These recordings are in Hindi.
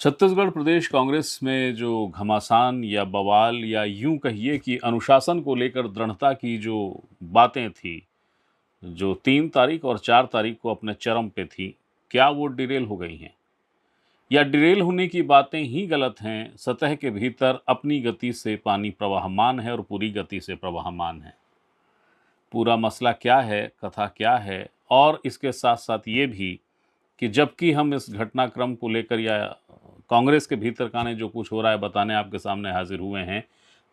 छत्तीसगढ़ प्रदेश कांग्रेस में जो घमासान या बवाल या यूं कहिए कि अनुशासन को लेकर दृढ़ता की जो बातें थी, जो 3 तारीख और 4 तारीख को अपने चरम पे थी, क्या वो डिरेल हो गई हैं? या डिरेल होने की बातें ही गलत हैं? सतह के भीतर अपनी गति से पानी प्रवाहमान है और पूरी गति से प्रवाहमान है। पूरा मसला क्या है, कथा क्या है, और इसके साथ साथ ये भी कि जबकि हम इस घटनाक्रम को लेकर या कांग्रेस के भीतर का ने जो कुछ हो रहा है बताने आपके सामने हाजिर हुए हैं,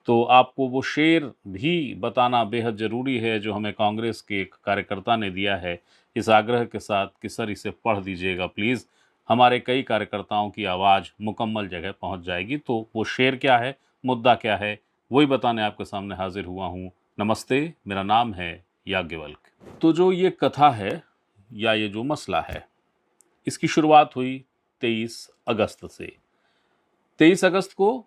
तो आपको वो शेर भी बताना बेहद ज़रूरी है जो हमें कांग्रेस के एक कार्यकर्ता ने दिया है, इस आग्रह के साथ कि सर इसे पढ़ दीजिएगा प्लीज़। हमारे कई कार्यकर्ताओं की आवाज़ मुकम्मल जगह पहुंच जाएगी। तो वो शेर क्या है, मुद्दा क्या है, वही बताने आपके सामने हाजिर हुआ हूँ। नमस्ते, मेरा नाम है याज्ञवल्क। तो जो ये कथा है या ये जो मसला है, इसकी शुरुआत हुई 23 अगस्त से। 23 अगस्त को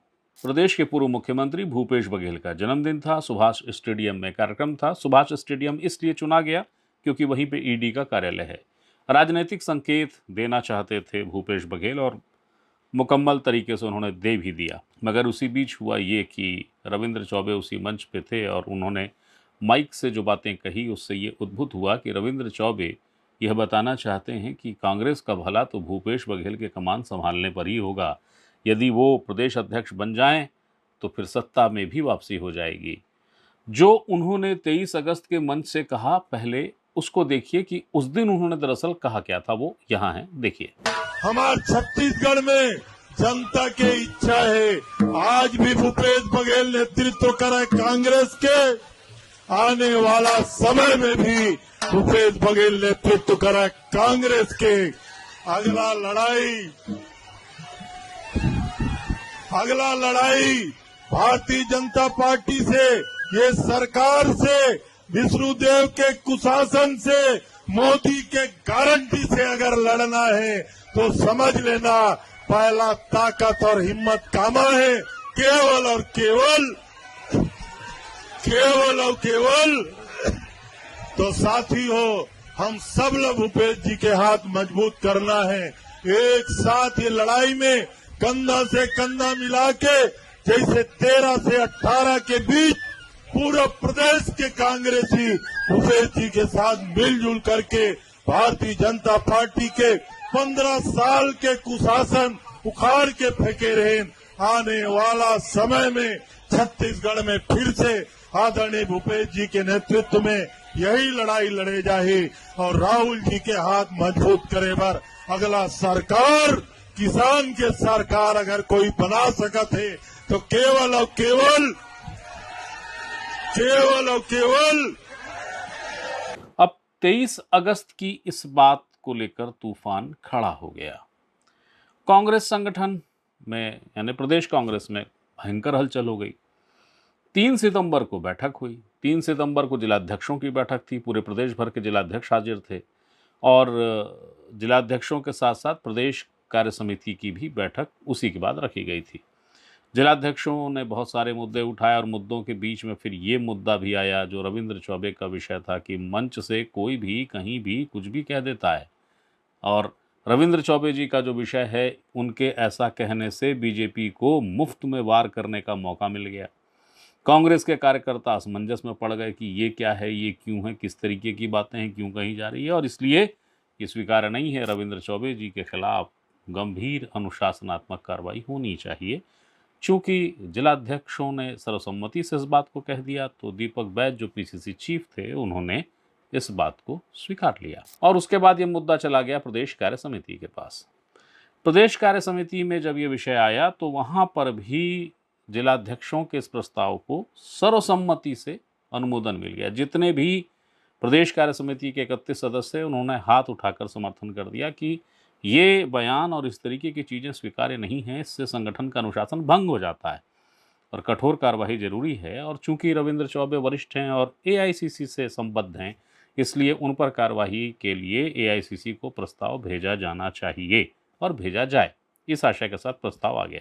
प्रदेश के पूर्व मुख्यमंत्री भूपेश बघेल का जन्मदिन था। सुभाष स्टेडियम में कार्यक्रम था। सुभाष स्टेडियम इसलिए चुना गया क्योंकि वहीं पे ईडी का कार्यालय है। राजनीतिक संकेत देना चाहते थे भूपेश बघेल और मुकम्मल तरीके से उन्होंने दे भी दिया। मगर उसी बीच हुआ ये कि रविंद्र चौबे उसी मंच पे थे और उन्होंने माइक से जो बातें कही उससे ये उद्भूत हुआ कि रविंद्र चौबे यह बताना चाहते हैं कि कांग्रेस का भला तो भूपेश बघेल के कमान संभालने पर ही होगा। यदि वो प्रदेश अध्यक्ष बन जाएं तो फिर सत्ता में भी वापसी हो जाएगी। जो उन्होंने 23 अगस्त के मंच से कहा, पहले उसको देखिए कि उस दिन उन्होंने दरअसल कहा क्या था। वो यहाँ है, देखिए। हमारे छत्तीसगढ़ में जनता की इच्छा है, आज भी भूपेश बघेल नेतृत्व करे कांग्रेस के, आने वाला समय में भी भूपेश बघेल नेतृत्व करे कांग्रेस के। अगला लड़ाई भारतीय जनता पार्टी से, ये सरकार से, विष्णुदेव के कुशासन से, मोदी के गारंटी से अगर लड़ना है तो समझ लेना पहला ताकत और हिम्मत कामा है, केवल और केवल। तो साथी हो, हम सब लोग भूपेश जी के हाथ मजबूत करना है। एक साथ ये लड़ाई में कंधा से कंधा मिला के, जैसे 13 से 18 के बीच पूरा प्रदेश के कांग्रेसी भूपेश जी के साथ मिलजुल करके भारतीय जनता पार्टी के 15 साल के कुशासन उखाड़ के फेंके रहे। आने वाला समय में छत्तीसगढ़ में फिर से आदरणीय भूपेश जी के नेतृत्व में यही लड़ाई लड़े जाए और राहुल जी के हाथ मजबूत करे बर अगला सरकार, किसान के सरकार अगर कोई बना सकत है तो केवल और केवल। अब 23 अगस्त की इस बात को लेकर तूफान खड़ा हो गया। कांग्रेस संगठन में यानी प्रदेश कांग्रेस में भयंकर हलचल हो गई। 3 सितंबर को बैठक हुई। 3 सितंबर को जिलाध्यक्षों की बैठक थी। पूरे प्रदेश भर के जिलाध्यक्ष हाजिर थे और जिलाध्यक्षों के साथ साथ प्रदेश कार्य समिति की भी बैठक उसी के बाद रखी गई थी। जिलाध्यक्षों ने बहुत सारे मुद्दे उठाए और मुद्दों के बीच में फिर ये मुद्दा भी आया जो रविंद्र चौबे का विषय था कि मंच से कोई भी कहीं भी कुछ भी कह देता है। और रविंद्र चौबे जी का जो विषय है, उनके ऐसा कहने से बीजेपी को मुफ्त में वार करने का मौका मिल गया। कांग्रेस के कार्यकर्ता असमंजस में पड़ गए कि ये क्या है, ये क्यों है, किस तरीके की बातें हैं, क्यों कही जा रही है, और इसलिए ये स्वीकार्य नहीं है। रविंद्र चौबे जी के खिलाफ गंभीर अनुशासनात्मक कार्रवाई होनी चाहिए। चूंकि जिलाध्यक्षों ने सर्वसम्मति से इस बात को कह दिया तो दीपक बैज जो पीसीसी चीफ थे, उन्होंने इस बात को स्वीकार लिया और उसके बाद ये मुद्दा चला गया प्रदेश कार्य समिति के पास। प्रदेश कार्य समिति में जब ये विषय आया तो वहां पर भी जिलाध्यक्षों के इस प्रस्ताव को सर्वसम्मति से अनुमोदन मिल गया। जितने भी प्रदेश कार्य समिति के 31 सदस्य, उन्होंने हाथ उठाकर समर्थन कर दिया कि ये बयान और इस तरीके की चीज़ें स्वीकार्य नहीं हैं, इससे संगठन का अनुशासन भंग हो जाता है और कठोर कार्रवाई जरूरी है। और चूंकि रविंद्र चौबे वरिष्ठ हैं और एआईसीसी से संबद्ध हैं, इसलिए उन पर कार्रवाई के लिए एआईसीसी को प्रस्ताव भेजा जाना चाहिए और भेजा जाए, इस आशय के साथ प्रस्ताव आ गया।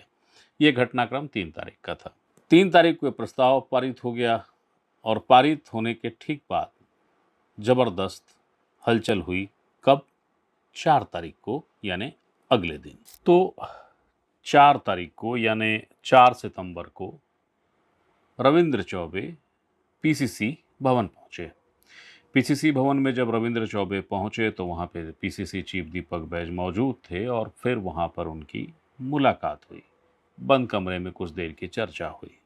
ये घटनाक्रम 3 तारीख का था। 3 तारीख को प्रस्ताव पारित हो गया और पारित होने के ठीक बाद जबरदस्त हलचल हुई। कब? 4 तारीख को, यानी अगले दिन। तो 4 तारीख को यानी 4 सितंबर को रविंद्र चौबे पीसीसी भवन पहुंचे। पीसीसी भवन में जब रविंद्र चौबे पहुंचे तो वहां पे पीसीसी चीफ दीपक बैज मौजूद थे और फिर वहां पर उनकी मुलाकात हुई। बंद कमरे में कुछ देर की चर्चा हुई।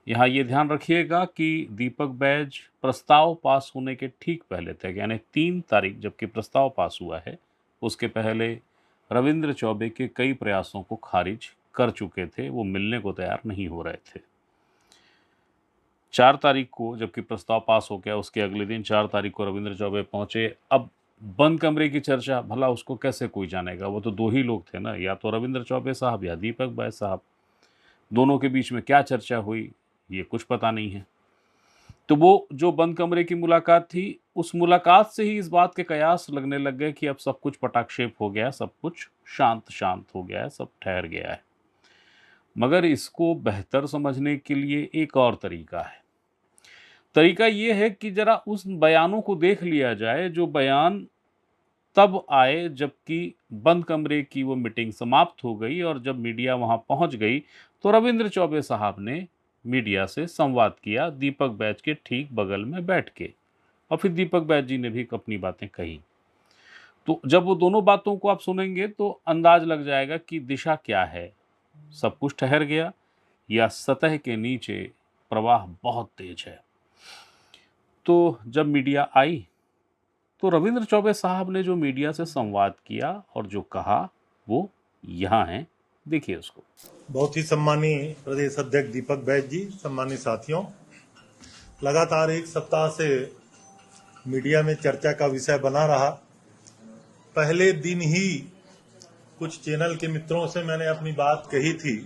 यहाँ ये ध्यान रखिएगा कि दीपक बैज प्रस्ताव पास होने के ठीक पहले तक यानी 3 तारीख जबकि प्रस्ताव पास हुआ है उसके पहले रविंद्र चौबे के कई प्रयासों को खारिज कर चुके थे। वो मिलने को तैयार नहीं हो रहे थे। 4 तारीख को जबकि प्रस्ताव पास हो गया उसके अगले दिन 4 तारीख को रविंद्र चौबे पहुंचे। अब बंद कमरे की चर्चा भला उसको कैसे कोई जानेगा, वो तो 2 ही लोग थे ना, या तो रविंद्र चौबे साहब या दीपक बैज साहब। दोनों के बीच में क्या चर्चा हुई ये कुछ पता नहीं है। तो वो जो बंद कमरे की मुलाकात थी उस मुलाकात से ही इस बात के कयास लगने लग गए कि अब सब कुछ पटाक्षेप हो गया, सब कुछ शांत शांत हो गया है, सब ठहर गया है। मगर इसको बेहतर समझने के लिए एक और तरीका है। तरीका ये है कि जरा उस बयानों को देख लिया जाए जो बयान तब आए जबकि बंद कमरे की वो मीटिंग समाप्त हो गई और जब मीडिया वहां पहुंच गई तो रविंद्र चौबे साहब ने मीडिया से संवाद किया दीपक बैज के ठीक बगल में बैठ के, और फिर दीपक बैज जी ने भी अपनी बातें कही। तो जब वो दोनों बातों को आप सुनेंगे तो अंदाज लग जाएगा कि दिशा क्या है। सब कुछ ठहर गया या सतह के नीचे प्रवाह बहुत तेज है। तो जब मीडिया आई तो रविंद्र चौबे साहब ने जो मीडिया से संवाद किया और जो कहा वो यहाँ है, देखिए उसको। बहुत ही सम्मानीय प्रदेश अध्यक्ष दीपक बैज जी, सम्मानीय साथियों, लगातार 1 सप्ताह से मीडिया में चर्चा का विषय बना रहा। पहले दिन ही कुछ चैनल के मित्रों से मैंने अपनी बात कही थी।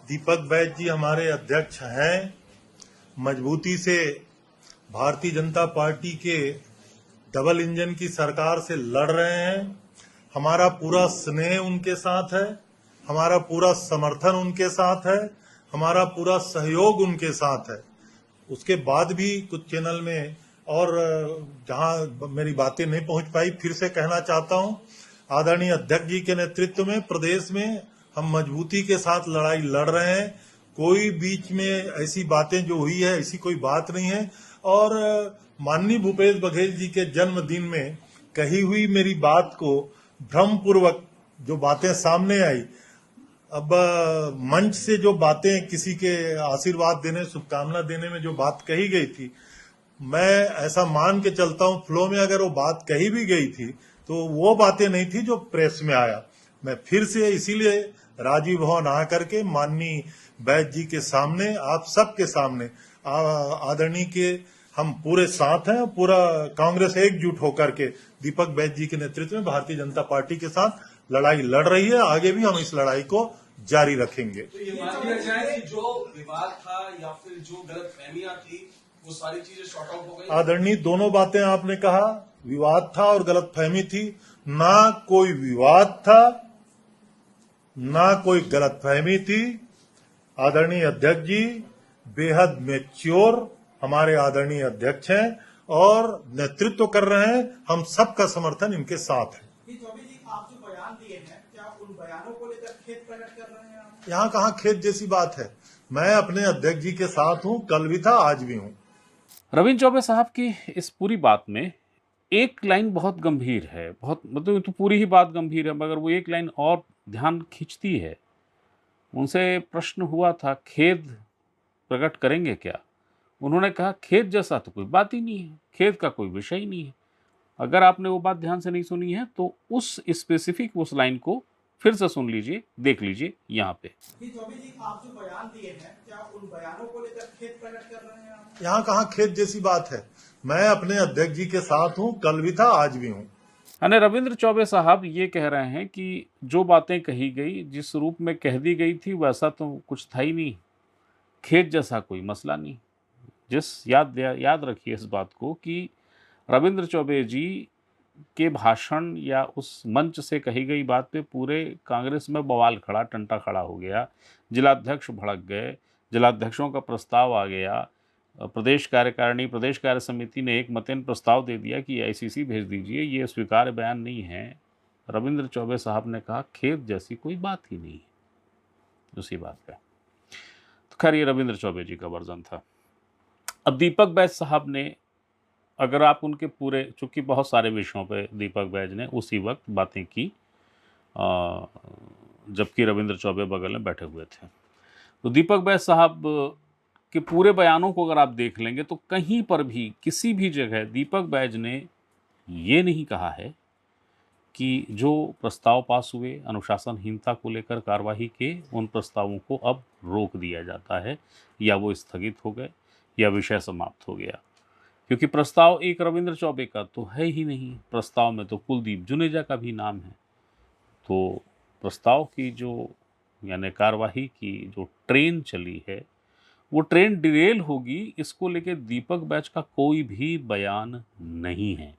दीपक बैज जी हमारे अध्यक्ष हैं, मजबूती से भारतीय जनता पार्टी के डबल इंजन की सरकार से लड़ रहे हैं। हमारा पूरा स्नेह उनके साथ है, हमारा पूरा समर्थन उनके साथ है, हमारा पूरा सहयोग उनके साथ है। उसके बाद भी कुछ चैनल में और जहां मेरी बातें नहीं पहुंच पाई, फिर से कहना चाहता हूं, आदरणीय अध्यक्ष जी के नेतृत्व में प्रदेश में हम मजबूती के साथ लड़ाई लड़ रहे हैं। कोई बीच में ऐसी बातें जो हुई है ऐसी कोई बात नहीं है। और माननीय भूपेश बघेल जी के जन्मदिन में कही हुई मेरी बात को भ्रमपूर्वक जो बातें सामने आई, अब मंच से जो बातें किसी के आशीर्वाद देने, शुभकामना देने में जो बात कही गई थी, मैं ऐसा मान के चलता हूं फ्लो में अगर वो बात कही भी गई थी तो वो बातें नहीं थी जो प्रेस में आया। मैं फिर से इसीलिए राजीव भवन आकर के माननीय बैज जी के सामने, आप सबके सामने, आदरणीय के हम पूरे साथ हैं। पूरा कांग्रेस एकजुट होकर के दीपक बैज जी के नेतृत्व में भारतीय जनता पार्टी के साथ लड़ाई लड़ रही है। आगे भी हम इस लड़ाई को जारी रखेंगे। तो ये मान लिया जाए कि जो विवाद था या फिर जो गलतफहमियां थी वो सारी चीजें शॉर्ट आउट हो गई। आदरणीय, दोनों बातें आपने कहा, विवाद था और गलतफहमी थी। ना कोई विवाद था, ना कोई गलतफहमी थी। आदरणीय अध्यक्ष जी बेहद मैच्योर हमारे आदरणीय अध्यक्ष हैं और नेतृत्व कर रहे हैं। हम सबका समर्थन इनके साथ है। चौबे जी, आप जो बयान दिए हैं, क्या उन बयानों को लेकर खेद प्रकट कर रहे हैं आप? यहाँ कहाँ खेद जैसी बात है। मैं अपने अध्यक्ष जी के साथ हूँ, कल भी था, आज भी हूँ। रविंद्र चौबे साहब की इस पूरी बात में एक लाइन बहुत गंभीर है, बहुत मतलब तो पूरी ही बात गंभीर है, मगर वो एक लाइन और ध्यान खींचती है। उनसे प्रश्न हुआ था खेद प्रकट करेंगे क्या? उन्होंने कहा खेद जैसा तो कोई बात ही नहीं है, खेद का कोई विषय ही नहीं है। अगर आपने वो बात ध्यान से नहीं सुनी है तो उस स्पेसिफिक उस लाइन को फिर से सुन लीजिए, देख लीजिए यहाँ पे। चौबे जी, आप जो बयान दिए हैं, क्या उन बयानों को लेकर खेद प्रकट कर रहे हैं आप? यहाँ कहाँ खेद जैसी बात है। मैं अपने अध्यक्ष जी के साथ हूँ, कल भी था, आज भी हूँ। यानी रविंद्र चौबे साहब ये कह रहे हैं कि जो बातें कही गई, जिस रूप में कह दी गई थी वैसा तो कुछ था ही नहीं, खेद जैसा कोई मसला नहीं। याद रखिए इस बात को कि रविंद्र चौबे जी के भाषण या उस मंच से कही गई बात पे पूरे कांग्रेस में बवाल खड़ा, टंटा खड़ा हो गया। जिलाध्यक्ष भड़क गए, जिलाध्यक्षों का प्रस्ताव आ गया। प्रदेश कार्यकारिणी, प्रदेश कार्य समिति ने एक मतेन प्रस्ताव दे दिया कि आईसीसी भेज दीजिए, ये स्वीकार्य बयान नहीं है। रविंद्र चौबे साहब ने कहा खेत जैसी कोई बात ही नहीं है उसी बात पे। तो खैर ये रविंद्र चौबे जी का वर्जन था। अब दीपक बैज साहब ने, अगर आप उनके पूरे, चूंकि बहुत सारे विषयों पे दीपक बैज ने उसी वक्त बातें की जबकि रविंद्र चौबे बगल में बैठे हुए थे, तो दीपक बैज साहब के पूरे बयानों को अगर आप देख लेंगे तो कहीं पर भी किसी भी जगह दीपक बैज ने ये नहीं कहा है कि जो प्रस्ताव पास हुए अनुशासनहीनता को लेकर कार्यवाही के, उन प्रस्तावों को अब रोक दिया जाता है या वो स्थगित हो गए या विषय समाप्त हो गया, क्योंकि प्रस्ताव एक रविंद्र चौबे का तो है ही नहीं, प्रस्ताव में तो कुलदीप जुनेजा का भी नाम है। तो प्रस्ताव की जो यानी कार्यवाही की जो ट्रेन चली है वो ट्रेन डिरेल होगी, इसको लेके दीपक बैज का कोई भी बयान नहीं है।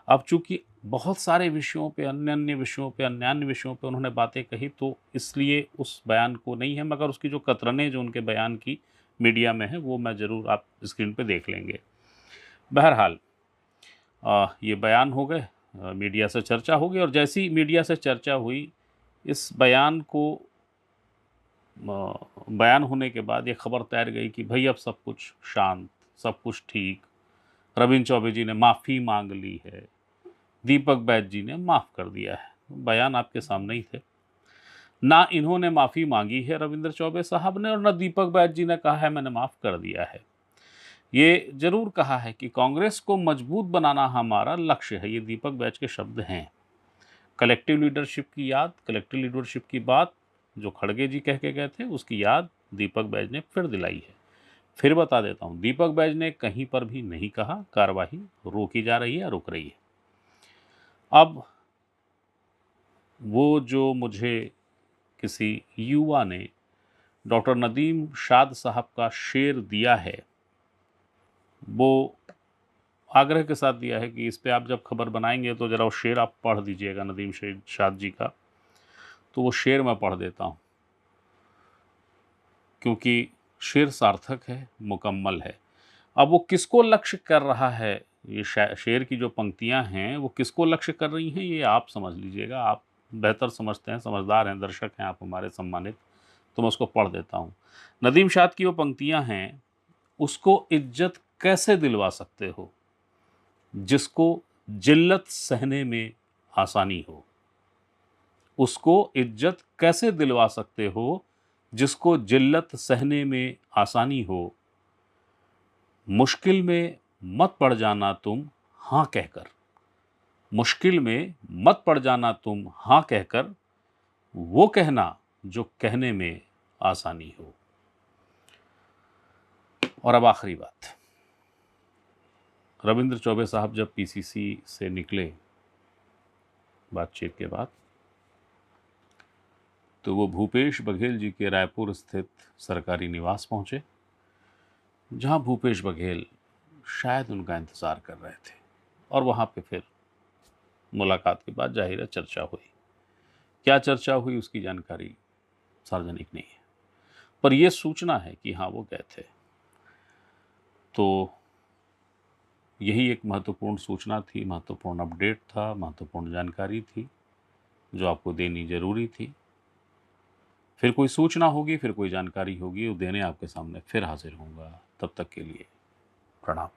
अब चूंकि बहुत सारे विषयों पे, अन्य विषयों पे, अन्य विषयों पे उन्होंने बातें कही, तो इसलिए उस बयान को नहीं है, मगर उसकी जो कतरने जो उनके बयान की मीडिया में है वो मैं ज़रूर आप स्क्रीन पे देख लेंगे। बहरहाल ये बयान हो गए, मीडिया से चर्चा हो गई, और जैसी मीडिया से चर्चा हुई इस बयान को बयान होने के बाद ये खबर तैर गई कि भाई अब सब कुछ शांत, सब कुछ ठीक, रविंद्र चौबे जी ने माफ़ी मांग ली है, दीपक बैज जी ने माफ़ कर दिया है। बयान आपके सामने ही थे, ना इन्होंने माफ़ी मांगी है रविंद्र चौबे साहब ने, और ना दीपक बैज जी ने कहा है मैंने माफ़ कर दिया है। ये जरूर कहा है कि कांग्रेस को मजबूत बनाना हमारा लक्ष्य है, ये दीपक बैज के शब्द हैं। कलेक्टिव लीडरशिप की याद, कलेक्टिव लीडरशिप की बात जो खड़गे जी कह के गए थे, उसकी याद दीपक बैज ने फिर दिलाई है। फिर बता देता हूँ, दीपक बैज ने कहीं पर भी नहीं कहा कार्यवाही रोकी जा रही है या रुक रही है। अब वो जो मुझे किसी युवा ने डॉक्टर नदीम शाद साहब का शेर दिया है, वो आग्रह के साथ दिया है कि इस पे आप जब खबर बनाएंगे तो ज़रा वो शेर आप पढ़ दीजिएगा नदीम शाद जी का। तो वो शेर मैं पढ़ देता हूँ, क्योंकि शेर सार्थक है, मुकम्मल है। अब वो किसको लक्ष्य कर रहा है, ये शेर की जो पंक्तियाँ हैं वो किसको लक्ष्य कर रही हैं, ये आप समझ लीजिएगा, आप बेहतर समझते हैं, समझदार हैं, दर्शक हैं आप हमारे सम्मानित, तो मैं उसको पढ़ देता हूँ। नदीम शाद की वो पंक्तियाँ हैं, उसको इज्जत कैसे दिलवा सकते हो जिसको जिल्लत सहने में आसानी हो, उसको इज्जत कैसे दिलवा सकते हो जिसको जिल्लत सहने में आसानी हो, मुश्किल में मत पड़ जाना तुम हाँ कहकर, मुश्किल में मत पड़ जाना तुम हाँ कहकर, वो कहना जो कहने में आसानी हो। और अब आखिरी बात, रविंद्र चौबे साहब जब पीसीसी से निकले बातचीत के बाद, तो वो भूपेश बघेल जी के रायपुर स्थित सरकारी निवास पहुंचे, जहां भूपेश बघेल शायद उनका इंतज़ार कर रहे थे, और वहां पे फिर मुलाकात के बाद जाहिर है चर्चा हुई। क्या चर्चा हुई उसकी जानकारी सार्वजनिक नहीं है, पर यह सूचना है कि हाँ वो गए थे। तो यही एक महत्वपूर्ण सूचना थी, महत्वपूर्ण अपडेट था, महत्वपूर्ण जानकारी थी जो आपको देनी जरूरी थी। फिर कोई सूचना होगी, फिर कोई जानकारी होगी, वो देने आपके सामने फिर हाजिर होऊंगा। तब तक के लिए प्रणाम।